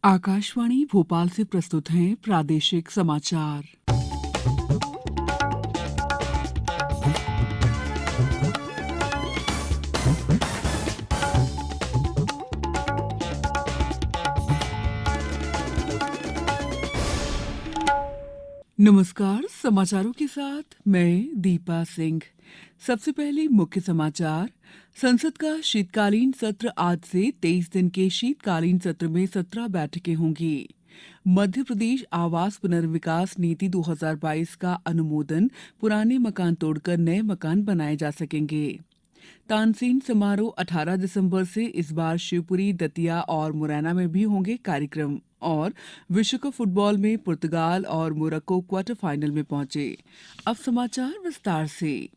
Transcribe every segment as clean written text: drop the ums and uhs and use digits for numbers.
आकाशवाणी भोपाल से प्रस्तुत हैं प्रादेशिक समाचार। नमस्कार, समाचारों के साथ मैं दीपा सिंह। सबसे पहले मुख्य समाचार। संसद का शीतकालीन सत्र आज से 23 दिन के शीतकालीन सत्र में 17 बैठकें होंगी। मध्य प्रदेश आवास पुनर्विकास नीति 2022 का अनुमोदन। पुराने मकान तोड़कर नए मकान बनाए जा सकेंगे। तानसेन समारोह 18 दिसंबर से इस बार शिवपुरी, दतिया और मुरैना में भी होंगे कार्यक्रम। और विश्व कप फुटबॉल में पुर्तगाल और मोरक्को क्वार्टर फाइनल में पहुंचे। अब समाचार विस्तार से।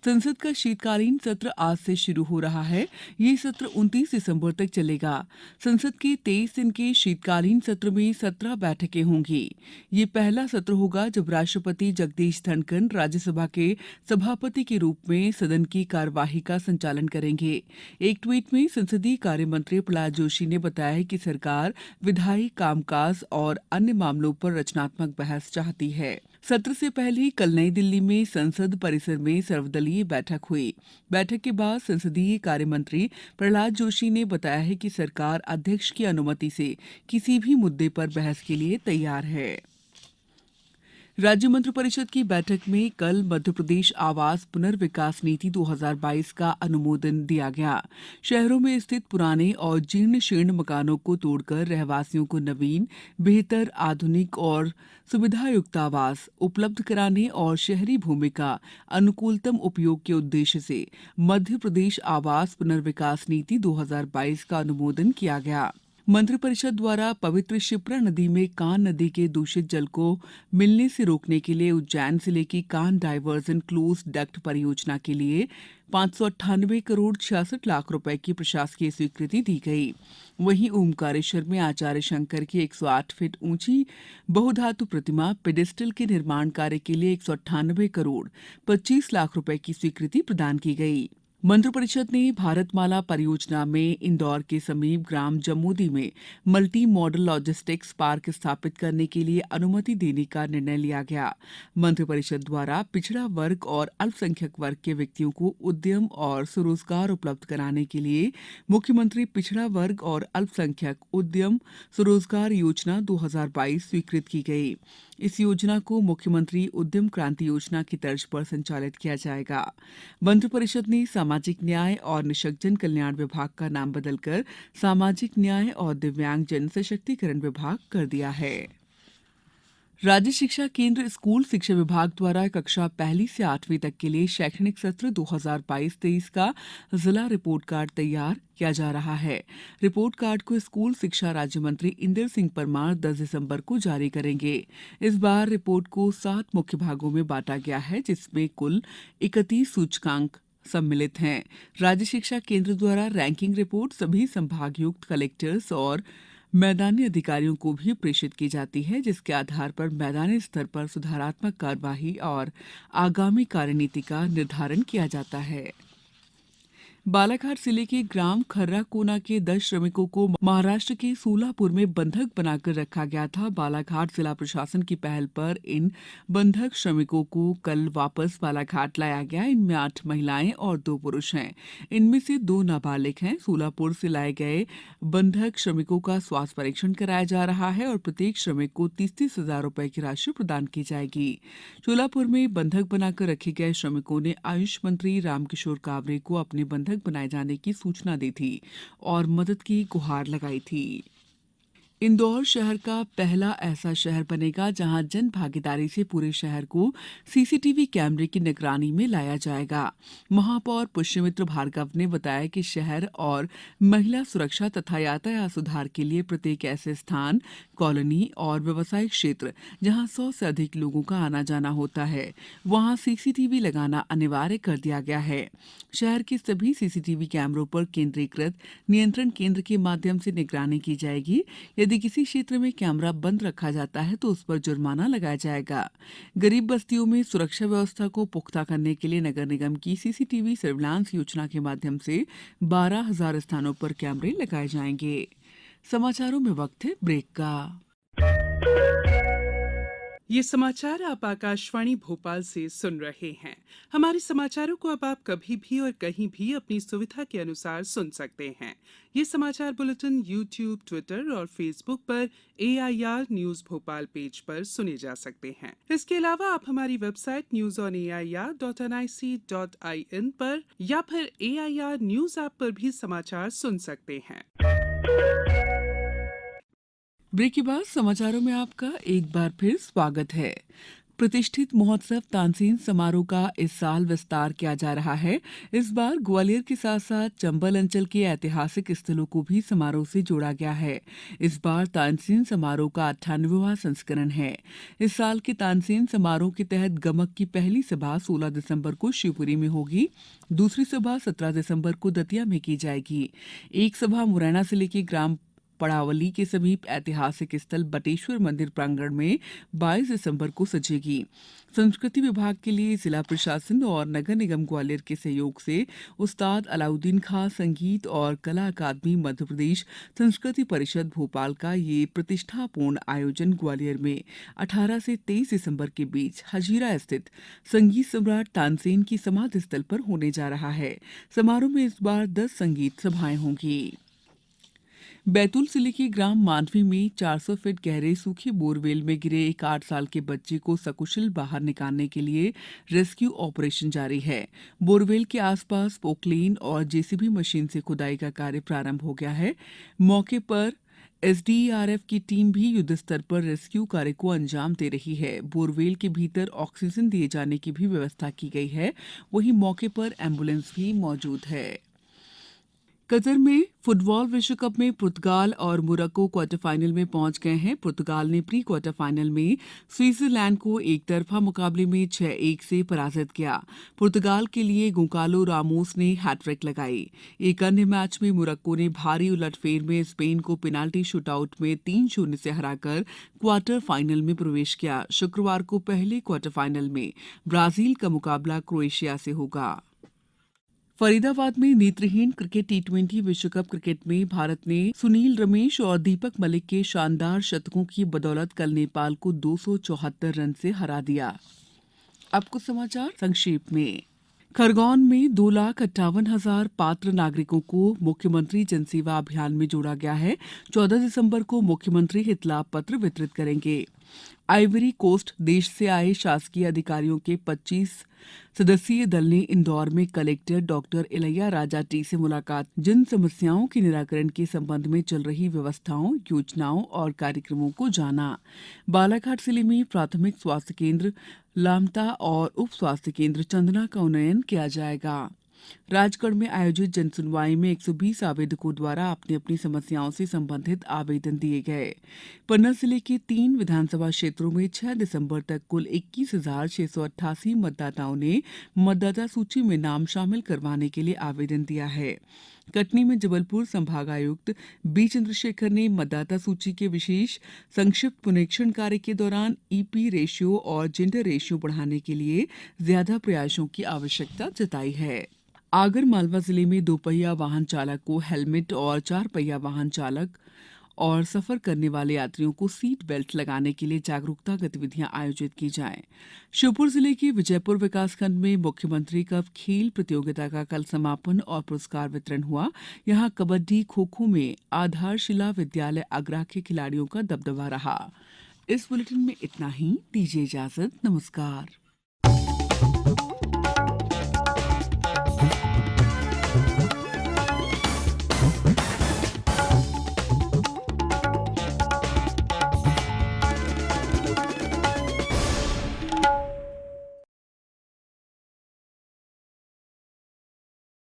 संसद का शीतकालीन सत्र आज से शुरू हो रहा है। ये सत्र 29 दिसंबर तक चलेगा। संसद के 23 दिन के शीतकालीन सत्र में 17 बैठकें होंगी। ये पहला सत्र होगा जब राष्ट्रपति जगदीश धनखड़ राज्यसभा के सभापति के रूप में सदन की कार्यवाही का संचालन करेंगे। एक ट्वीट में संसदीय कार्य मंत्री प्रहलाद जोशी ने बताया है कि सरकार विधायी कामकाज और अन्य मामलों पर रचनात्मक बहस चाहती है। सत्र से पहले कल नई दिल्ली में संसद परिसर में सर्वदलीय बैठक हुई। बैठक के बाद संसदीय कार्य मंत्री प्रहलाद जोशी ने बताया है कि सरकार अध्यक्ष की अनुमति से किसी भी मुद्दे पर बहस के लिए तैयार है। राज्य मंत्रिपरिषद की बैठक में कल मध्य प्रदेश आवास पुनर्विकास नीति 2022 का अनुमोदन दिया गया। शहरों में स्थित पुराने और जीर्ण शीर्ण मकानों को तोड़कर रहवासियों को नवीन, बेहतर, आधुनिक और सुविधायुक्त आवास उपलब्ध कराने और शहरी भूमि का अनुकूलतम उपयोग के उद्देश्य से मध्य प्रदेश आवास पुनर्विकास नीति 2022 का अनुमोदन किया गया। मंत्रिपरिषद द्वारा पवित्र क्षिप्रा नदी में कान नदी के दूषित जल को मिलने से रोकने के लिए उज्जैन जिले की कान डायवर्जन क्लोज डक्ट परियोजना के लिए 598 करोड़ 66 लाख रुपए की प्रशासकीय स्वीकृति दी गई। वहीं ओमकारेश्वर में आचार्य शंकर की 108 फीट ऊंची बहुधातु प्रतिमा पेडेस्टल के निर्माण कार्य के लिए 198 करोड़ 25 लाख रुपए की स्वीकृति प्रदान की गई। मंत्रिपरिषद ने भारतमाला परियोजना में इंदौर के समीप ग्राम जमोदी में मल्टी मॉडल लॉजिस्टिक्स पार्क स्थापित करने के लिए अनुमति देने का निर्णय लिया गया। मंत्रिपरिषद द्वारा पिछड़ा वर्ग और अल्पसंख्यक वर्ग के व्यक्तियों को उद्यम और स्वरोजगार उपलब्ध कराने के लिए मुख्यमंत्री पिछड़ा वर्ग और अल्पसंख्यक उद्यम स्वरोजगार योजना 2022 स्वीकृत की गई। इस योजना को मुख्यमंत्री उद्यम क्रांति योजना की तर्ज पर संचालित किया जाएगा। मंत्रिपरिषद ने सामाजिक न्याय और निःशक्तजन कल्याण विभाग का नाम बदलकर सामाजिक न्याय और दिव्यांगजन सशक्तिकरण विभाग कर दिया है। राज्य शिक्षा केंद्र स्कूल शिक्षा विभाग द्वारा कक्षा पहली से 8वीं तक के लिए शैक्षणिक सत्र 2022-23 का जिला रिपोर्ट कार्ड तैयार किया जा रहा है। रिपोर्ट कार्ड को स्कूल शिक्षा राज्य मंत्री इंदर सिंह परमार 10 दिसंबर को जारी करेंगे। इस बार रिपोर्ट को 7 मुख्य भागों में बांटा गया है, जिसमें कुल 31 सूचकांक सम्मिलित हैं। राज्य शिक्षा केंद्र द्वारा रैंकिंग रिपोर्ट सभी संभागयुक्त कलेक्टर्स और मैदानी अधिकारियों को भी प्रेषित की जाती है, जिसके आधार पर मैदानी स्तर पर सुधारात्मक कार्यवाही और आगामी कार्यनीति का निर्धारण किया जाता है। बालाघाट जिले के ग्राम खर्रा कोना के 10 श्रमिकों को महाराष्ट्र के सोलापुर में बंधक बनाकर रखा गया था। बालाघाट जिला प्रशासन की पहल पर इन बंधक श्रमिकों को कल वापस बालाघाट लाया गया। इनमें 8 महिलाएं और 2 पुरुष हैं। इनमें से 2 नाबालिग हैं। सोलापुर से लाए गए बंधक श्रमिकों का स्वास्थ्य परीक्षण कराया जा रहा है और प्रत्येक श्रमिक को 30-30 हजार रुपए की राशि प्रदान की जाएगी। सोलापुर में बंधक बनाकर रखे गए श्रमिकों ने आयुष मंत्री रामकिशोर कावरे को अपने बंधक बनाए जाने की सूचना दी थी और मदद की गुहार लगाई थी। इंदौर शहर का पहला ऐसा शहर बनेगा जहां जन भागीदारी से पूरे शहर को सीसीटीवी कैमरे की निगरानी में लाया जाएगा। महापौर पुष्यमित्र भार्गव ने बताया कि शहर और महिला सुरक्षा तथा यातायात सुधार के लिए प्रत्येक ऐसे स्थान, कॉलोनी और व्यावसायिक क्षेत्र जहां 100 से अधिक लोगों का आना जाना होता है, वहां सीसीटीवी लगाना अनिवार्य कर दिया गया है। शहर के सभी सीसीटीवी कैमरों पर केंद्रीकृत नियंत्रण केंद्र के माध्यम से निगरानी की जाएगी। यदि किसी क्षेत्र में कैमरा बंद रखा जाता है तो उस पर जुर्माना लगाया जाएगा। गरीब बस्तियों में सुरक्षा व्यवस्था को पुख्ता करने के लिए नगर निगम की सीसीटीवी सर्विलांस योजना के माध्यम से 12,000 स्थानों पर कैमरे लगाए जाएंगे। समाचारों में वक्त है ब्रेक का। ये समाचार आप आकाशवाणी भोपाल से सुन रहे हैं। हमारे समाचारों को अब आप कभी भी और कहीं भी अपनी सुविधा के अनुसार सुन सकते हैं। ये समाचार बुलेटिन YouTube, ट्विटर और फेसबुक पर AIR न्यूज भोपाल पेज पर सुने जा सकते हैं। इसके अलावा आप हमारी वेबसाइट newsonair.nic.in पर या फिर AIR न्यूज ऐप पर भी समाचार सुन सकते हैं। ब्रेक के बाद समाचारों में आपका एक बार फिर स्वागत है। प्रतिष्ठित महोत्सव तानसेन समारोह का इस साल विस्तार किया जा रहा है। इस बार ग्वालियर के साथ साथ चंबल अंचल के ऐतिहासिक स्थलों को भी समारोह से जोड़ा गया है। इस बार तानसेन समारोह का 98वां संस्करण है। इस साल के तानसेन समारोह के तहत गमक की पहली सभा 16 दिसंबर को शिवपुरी में होगी। दूसरी सभा 17 दिसंबर को दतिया में की जाएगी। एक सभा मुरैना जिले के ग्राम पड़ावली के समीप ऐतिहासिक स्थल बटेश्वर मंदिर प्रांगण में 22 दिसंबर को सजेगी। संस्कृति विभाग के लिए जिला प्रशासन और नगर निगम ग्वालियर के सहयोग से उस्ताद अलाउद्दीन खां संगीत और कला अकादमी मध्य प्रदेश संस्कृति परिषद भोपाल का ये प्रतिष्ठापूर्ण आयोजन ग्वालियर में 18 से 23 दिसंबर के बीच हजीरा स्थित संगीत सम्राट तानसेन की समाधि स्थल पर होने जा रहा है। समारोह में इस बार 10 संगीत सभाएं होंगी। बैतूल जिले के ग्राम मांडवी में 400 फीट गहरे सूखे बोरवेल में गिरे एक 8 साल के बच्चे को सकुशल बाहर निकालने के लिए रेस्क्यू ऑपरेशन जारी है। बोरवेल के आसपास पोकलेन और जेसीबी मशीन से खुदाई का कार्य प्रारंभ हो गया है। मौके पर एसडीआरएफ की टीम भी युद्ध स्तर पर रेस्क्यू कार्य को अंजाम दे रही है। बोरवेल के भीतर ऑक्सीजन दिए जाने की भी व्यवस्था की गई है। वहीं मौके पर एम्बुलेंस भी मौजूद है। कतर में फुटबॉल विश्व कप में पुर्तगाल और मोरक्को क्वार्टर फाइनल में पहुंच गए हैं। पुर्तगाल ने प्री क्वार्टर फाइनल में स्विट्जरलैंड को एक तरफा मुकाबले में 6-1 से पराजित किया। पुर्तगाल के लिए गोंकालो रामोस ने हैट्रिक लगाई। एक अन्य मैच में मोरक्को ने भारी उलटफेर में स्पेन को पेनाल्टी शूटआउट में 3-0 से हराकर क्वार्टर फाइनल में प्रवेश किया। शुक्रवार को पहले क्वार्टर फाइनल में ब्राजील का मुकाबला क्रोएशिया से होगा। फरीदाबाद में नेत्रहीन क्रिकेट टी20 विश्व कप क्रिकेट में भारत ने सुनील रमेश और दीपक मलिक के शानदार शतकों की बदौलत कल नेपाल को 274 रन से हरा दिया। अब कुछ समाचार संक्षेप में। खरगोन में 2,58,000 पात्र नागरिकों को मुख्यमंत्री जनसेवा अभियान में जोड़ा गया है। 14 दिसंबर को मुख्यमंत्री हित लाभ पत्र वितरित करेंगे। आइवरी कोस्ट देश से आए शासकीय अधिकारियों के 25 सदस्यीय दल ने इंदौर में collector doctor Ilaiya Raja T से मुलाकात जन समस्याओं के निराकरण के संबंध में चल रही व्यवस्थाओं, योजनाओं और कार्यक्रमों को जाना। बालाघाट जिले में प्राथमिक स्वास्थ्य केंद्र लामटा और उप स्वास्थ्य केंद्र चंदना का उन्नयन किया जाएगा। राजगढ़ में आयोजित जनसुनवाई में 120 आवेदकों द्वारा अपनी अपनी समस्याओं से संबंधित आवेदन दिए गए। पन्ना जिले के 3 विधानसभा क्षेत्रों में 6 दिसंबर तक कुल 21,688 मतदाताओं ने मतदाता सूची में नाम शामिल करवाने के लिए आवेदन दिया है। कटनी में जबलपुर संभागायुक्त बी चंद्रशेखर ने मतदाता सूची के विशेष संक्षिप्त पुनरीक्षण कार्य के दौरान ईपी रेशियो और जेंडर रेशियो बढ़ाने के लिए ज्यादा प्रयासों की आवश्यकता जताई है। आगर मालवा जिले में 2 पहिया वाहन चालक को हेलमेट और 4 पहिया वाहन चालक और सफर करने वाले यात्रियों को सीट बेल्ट लगाने के लिए जागरूकता गतिविधियां आयोजित की जाएं। श्योपुर जिले के विजयपुर विकासखंड में मुख्यमंत्री कप खेल प्रतियोगिता का कल समापन और पुरस्कार वितरण हुआ। यहां कबड्डी, खो-खो में आधारशिला विद्यालय आगरा के खिलाड़ियों का दबदबा रहा। इस बुलेटिन में इतना ही। दीजिए इजाजत। नमस्कार।